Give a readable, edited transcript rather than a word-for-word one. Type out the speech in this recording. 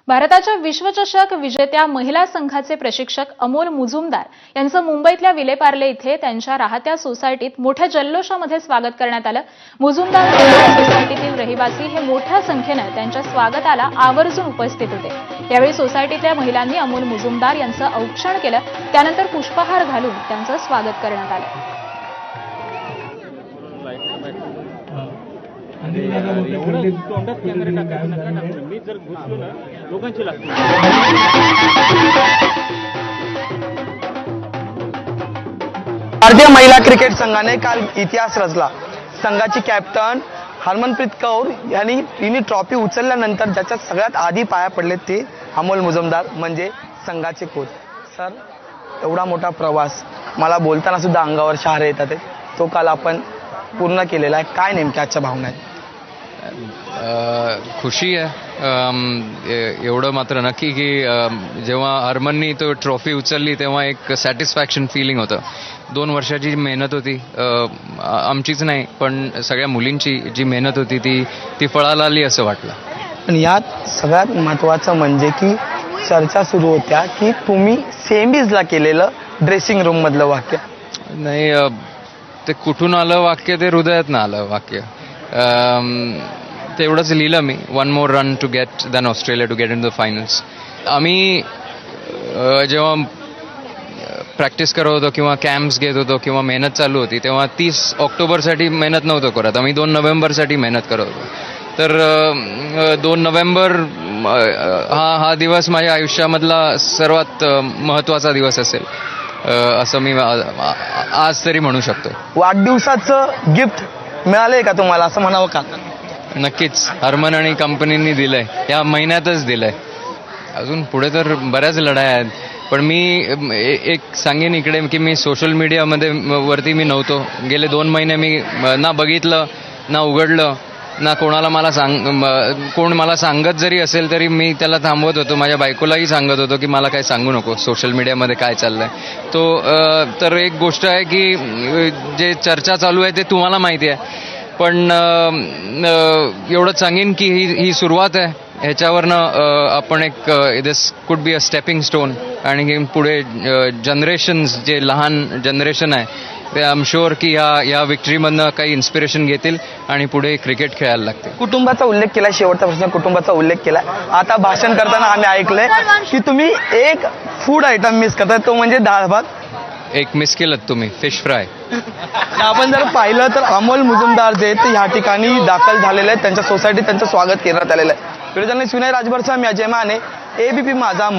भारताच्या विश्वचषक विजेत्या महिला संघाचे प्रशिक्षक अमोल मुजुमदार यांचं मुंबईतल्या विलेपार्ले इथे त्यांच्या राहत्या सोसायटीत मोठ्या जल्लोषामध्ये स्वागत करण्यात आलं। मुजुमदार सोसायटीतील रहिवासी हे मोठ्या संख्येने त्यांच्या स्वागताला आवर्जून उपस्थित होते। यावेळी सोसायटीतल्या महिलांनी अमोल मुजुमदार यांचं औक्षण केलं, त्यानंतर पुष्पहार घालून त्यांचं स्वागत करण्यात आलं। भारतीय महिला क्रिकेट संघाने काल इतिहास रचला। संघाची कॅप्टन हरमनप्रीत कौर यांनी ट्रॉफी उचलल्यानंतर ज्याच्या सगळ्यात आधी पाया पडले ते अमोल मुजुमदार म्हणजे संघाचे कोच। सर, एवढा मोठा प्रवास मला बोलताना सुद्धा अंगावर शहारे येतात, तो काल आपण पूर्ण केलेला आहे। काय नेमक्या आजच्या भावना आहेत? खुशी आहे, एवढं मात्र नक्की की जेव्हा हरमननी तो ट्रॉफी उचलली तेव्हा एक सॅटिस्फॅक्शन फिलिंग होतं। 2 वर्षाची मेहनत होती, आमचीच नाही पण सगळ्या मुलींची जी मेहनत होती ती फळाला आली असं वाटलं। पण यात सगळ्यात महत्त्वाचं म्हणजे की चर्चा सुरू होत्या की तुम्ही सेमीजला केलेलं ड्रेसिंग रूम मधलं वाक्य नाही, ते कुठून आलं वाक्य, ते हृदयातनं आलं वाक्य। तेवढंच लिहिलं मी, 1 more run to get than Australia to get into the finals। आम्ही जेव्हा प्रॅक्टिस करत होतो किंवा कॅम्प्स घेत होतो किंवा मेहनत चालू होती तेव्हा 30 ऑक्टोबरसाठी मेहनत नव्हतो करत, आम्ही 2 नोव्हेंबरसाठी मेहनत करत होतो। तर 2 नोव्हेंबर हा दिवस माझ्या आयुष्यामधला सर्वात महत्त्वाचा दिवस असेल असं मी आज तरी म्हणू शकतो। वाढदिवसाचं गिफ्ट मिळालंय का तुम्हाला, असं म्हणावं का? नक्कीच, हरमन आणि कंपनींनी दिलंय, या महिन्यातच दिलंय। अजून पुढे तर बऱ्याच लढाया आहेत, पण मी एक सांगेन इकडे की मी सोशल मीडियामध्ये वरती मी नव्हतो। गेले 2 महिने मी ना बघितलं ना उघडलं ना कोणाला कोण मला सांगत जरी असेल तरी मी त्याला थांबवत होतो। माझ्या बायकोलाही सांगत होतो की मला काय सांगू नको सोशल मीडियामध्ये काय चाललंय। तर एक गोष्ट आहे की जे चर्चा चालू आहे ते तुम्हाला माहिती आहे, पण एवढंच सांगेन की ही सुरुवात आहे, ह्याच्यावरनं आपण एक दिस could be a stepping stone आणि पुढे जनरेशन्स, जे लहान जनरेशन आहे ते आय एम शुअर की या विक्ट्रीमधनं काही इन्स्पिरेशन घेतील आणि पुढे क्रिकेट खेळायला लागतील। कुटुंबाचा उल्लेख केला, शेवटचा प्रश्न कुटुंबाचा उल्लेख केला। आता भाषण करताना आम्ही ऐकलंय की तुम्ही एक फूड आयटम मिस करताय, तो म्हणजे डाळ भात। एक मिस केलं तुम्ही, फिश फ्राय। आपण जर पाहिलं तर अमोल मुजुमदार जे ते ह्या ठिकाणी दाखल झालेले आहेत, त्यांच्या सोसायटीत त्यांचं स्वागत करण्यात आलेलं आहे। व्हिडिओ जर्नलिस्ट विनय राजभरसह मी अजय माने, ABP माझा।